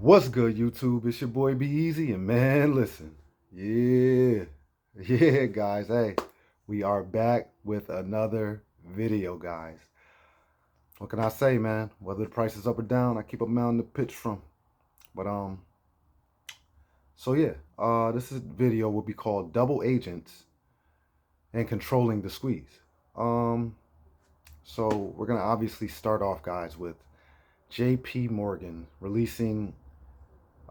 What's good, YouTube? It's your boy Be Easy, and man, listen, yeah, yeah, guys, hey, we are back with another video, guys. What can I say, man? Whether the price is up or down, I keep a mountain to pitch from. But so yeah, this video will be called Double Agents and Controlling the Squeeze. Um, so we're gonna obviously start off, guys, with J.P. Morgan releasing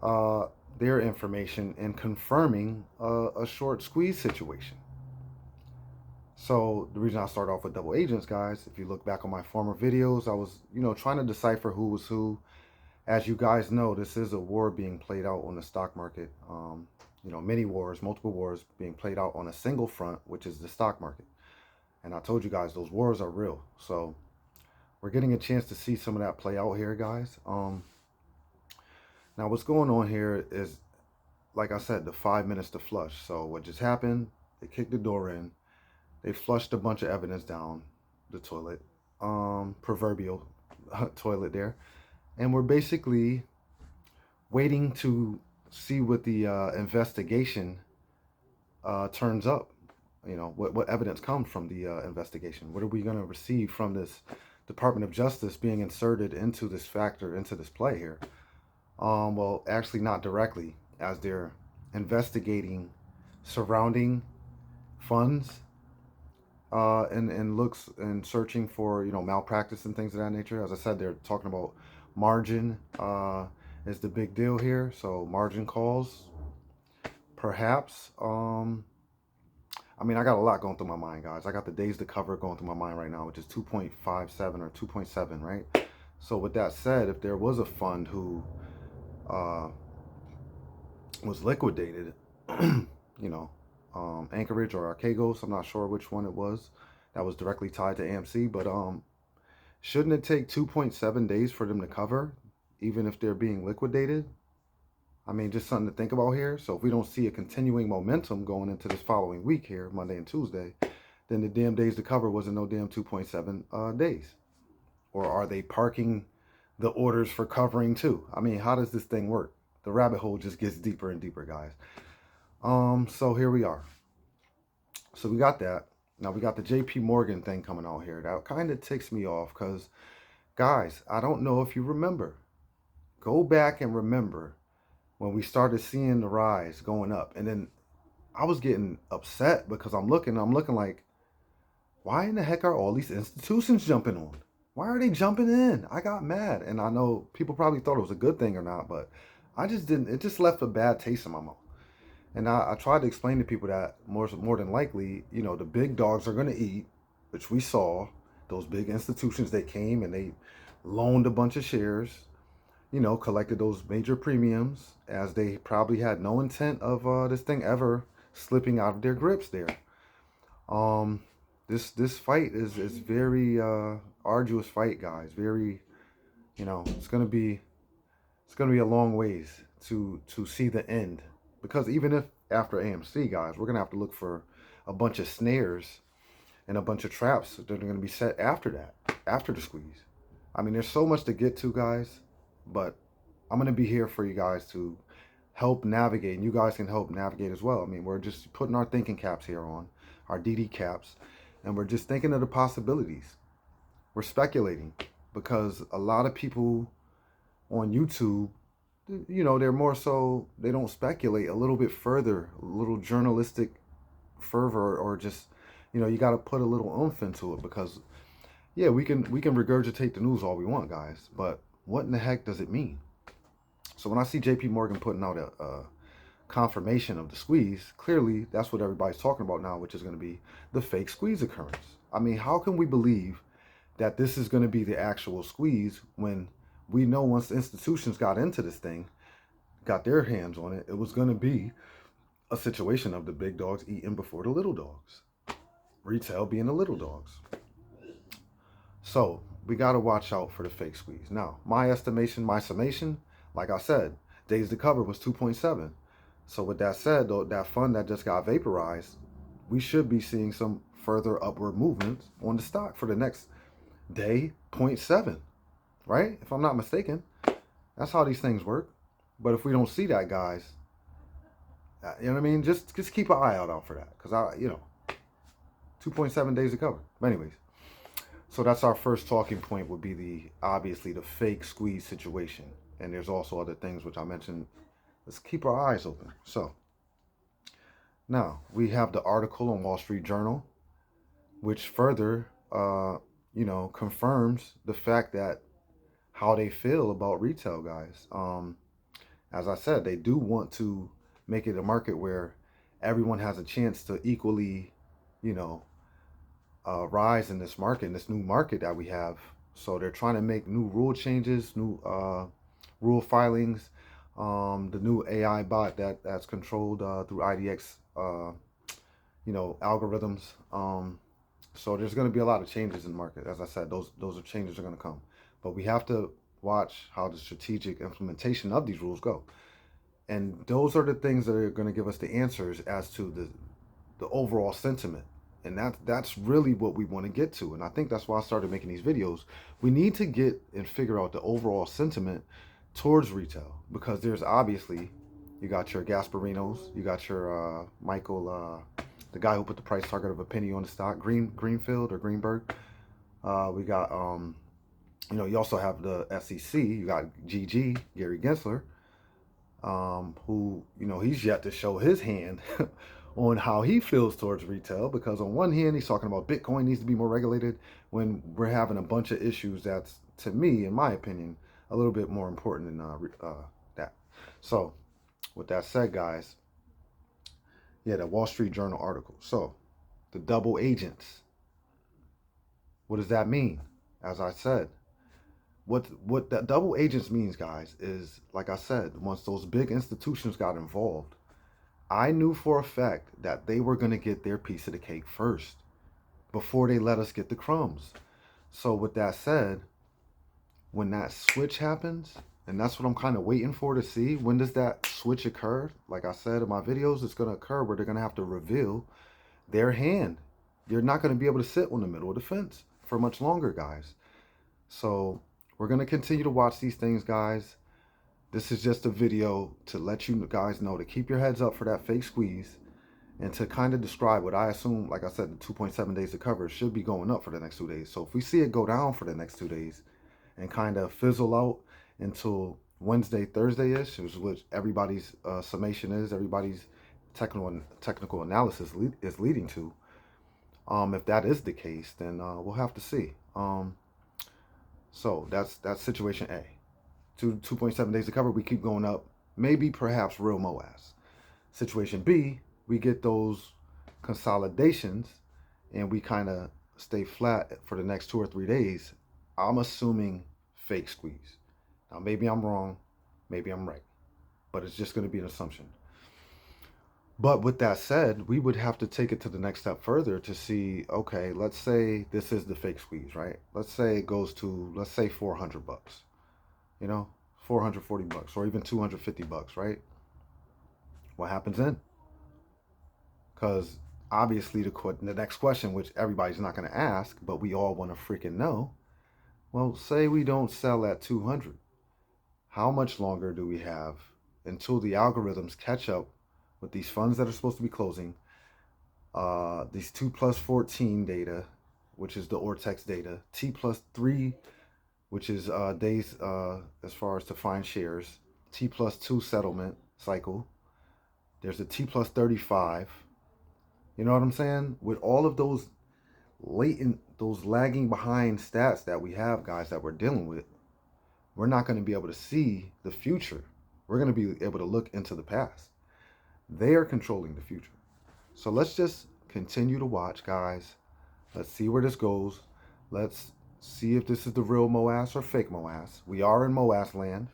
uh, their information and confirming a short squeeze situation. So the reason I start off with double agents, guys, if you look back on my former videos, I was, trying to decipher who was who. As you guys know, this is a war being played out on the stock market. Many wars, multiple wars being played out on a single front, which is the stock market. And I told you guys those wars are real. So we're getting a chance to see some of that play out here, guys. Now what's going on here is, like I said, the 5 minutes to flush. So what just happened? They kicked the door in. They flushed a bunch of evidence down the toilet, proverbial toilet there, and we're basically waiting to see what the investigation turns up. What evidence comes from the investigation. What are we going to receive from this Department of Justice being inserted into this factor, into this play here? Well, actually, not directly, as they're investigating surrounding funds and looks and searching for malpractice and things of that nature. As I said, they're talking about margin is the big deal here. So margin calls, perhaps. I mean, I got a lot going through my mind, guys. I got the days to cover going through my mind right now, which is 2.57 or 2.7, right? So with that said, if there was a fund who uh, was liquidated, you know, Anchorage or Archegos, I'm not sure which one it was, that was directly tied to AMC, but shouldn't it take 2.7 days for them to cover, even if they're being liquidated? I mean, just something to think about here. So if we don't see a continuing momentum going into this following week here, Monday and Tuesday, then the damn days to cover wasn't no damn 2.7 days. Or are they parking the orders for covering too? I mean, how does this thing work? The rabbit hole just gets deeper and deeper, guys. So here we are. So we got that. Now we got the JP Morgan thing coming out here. That kind of ticks me off because, guys, I don't know if you remember. Go back and remember when we started seeing the rise going up. And then I was getting upset because I'm looking like, why in the heck are all these institutions jumping on? Why are they jumping in? I got mad. And I know people probably thought it was a good thing or not, but I just didn't. It just left a bad taste in my mouth. And I tried to explain to people that more than likely, the big dogs are going to eat, which we saw. Those big institutions, they came and they loaned a bunch of shares, collected those major premiums, as they probably had no intent of this thing ever slipping out of their grips there. Um, this fight is very arduous fight, guys. Very, it's gonna be a long ways to see the end, because even if after AMC, guys, we're gonna have to look for a bunch of snares and a bunch of traps that are gonna be set after that, after the squeeze. I mean, there's so much to get to, guys, but I'm gonna be here for you guys to help navigate, and you guys can help navigate as well. I mean, we're just putting our thinking caps here on, our DD caps, and we're just thinking of the possibilities. We're speculating because a lot of people on YouTube, they're more so, they don't speculate a little bit further, a little journalistic fervor, or just, you got to put a little oomph into it, because yeah, we can regurgitate the news all we want, guys, but what in the heck does it mean? So when I see JP Morgan putting out a confirmation of the squeeze, clearly that's what everybody's talking about now, which is going to be the fake squeeze occurrence. I mean, how can we believe that this is going to be the actual squeeze when we know once institutions got into this thing, got their hands on it, it was going to be a situation of the big dogs eating before the little dogs, retail being the little dogs. So we got to watch out for the fake squeeze. Now, my estimation, my summation, like I said, days to cover was 2.7. So with that said, though, that fund that just got vaporized, we should be seeing some further upward movements on the stock for the next day, 0.7, right? If I'm not mistaken, that's how these things work. But if we don't see that, guys, you know what I mean? Just keep an eye out for that. Because 2.7 days to cover. But anyways, so that's our first talking point would be obviously the fake squeeze situation. And there's also other things which I mentioned. Let's keep our eyes open. So now we have the article on Wall Street Journal, which further, confirms the fact that how they feel about retail, guys. As I said, they do want to make it a market where everyone has a chance to equally, you know, rise in this market, in this new market that we have. So they're trying to make new rule changes, new rule filings, the new AI bot that's controlled through IDX, algorithms. So there's going to be a lot of changes in the market. As I said, those changes are going to come, but we have to watch how the strategic implementation of these rules go. And those are the things that are going to give us the answers as to the overall sentiment. And that's really what we want to get to. And I think that's why I started making these videos. We need to get and figure out the overall sentiment towards retail, because there's obviously, you got your Gasparinos, you got your Michael, the guy who put the price target of a penny on the stock, Greenfield or Greenberg. We got, you also have the SEC. You got GG, Gary Gensler, who, he's yet to show his hand on how he feels towards retail, because on one hand, he's talking about Bitcoin needs to be more regulated when we're having a bunch of issues that's, to me, in my opinion, a little bit more important than that. So with that said, guys, yeah, the Wall Street Journal article. So the double agents, what does that mean? As I said, what that double agents means, guys, is, like I said, once those big institutions got involved, I knew for a fact that they were going to get their piece of the cake first before they let us get the crumbs. So with that said, when that switch happens, and that's what I'm kind of waiting for to see, when does that switch occur? Like I said in my videos, it's going to occur where they're going to have to reveal their hand. You're not going to be able to sit on the middle of the fence for much longer, guys. So we're going to continue to watch these things, guys. This is just a video to let you guys know to keep your heads up for that fake squeeze, and to kind of describe what I assume, like I said, the 2.7 days to cover should be going up for the next 2 days. So if we see it go down for the next 2 days and kind of fizzle out until Wednesday, Thursday-ish, which is what everybody's summation is, everybody's technical analysis is leading to. If that is the case, then we'll have to see. So that's situation A. 2.7 days to cover, we keep going up, maybe perhaps real MOAS. Situation B, we get those consolidations and we kind of stay flat for the next 2 or 3 days. I'm assuming fake squeeze. Now, maybe I'm wrong, maybe I'm right, but it's just going to be an assumption. But with that said, we would have to take it to the next step further to see, okay, let's say this is the fake squeeze, right? Let's say it goes to, let's say $400, 440 bucks, or even 250 bucks, right? What happens then? Because obviously the next question, which everybody's not going to ask, but we all want to freaking know, well, say we don't sell at 200. How much longer do we have until the algorithms catch up with these funds that are supposed to be closing, these 2+14 data, which is the Ortex data, T+3, which is days as far as to find shares, T+2 settlement cycle. There's a T+35. You know what I'm saying? With all of those those lagging behind stats that we have, guys, that we're dealing with, we're not going to be able to see the future. We're going to be able to look into the past. They are controlling the future. So let's just continue to watch, guys. Let's see where this goes. Let's see if this is the real MOAS or fake MOAS. We are in MOAS land.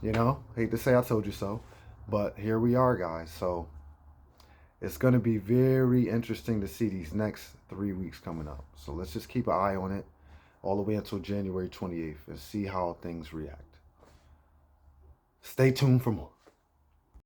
Hate to say I told you so, but here we are, guys. So it's going to be very interesting to see these next 3 weeks coming up. So let's just keep an eye on it all the way until January 28th and see how things react. Stay tuned for more.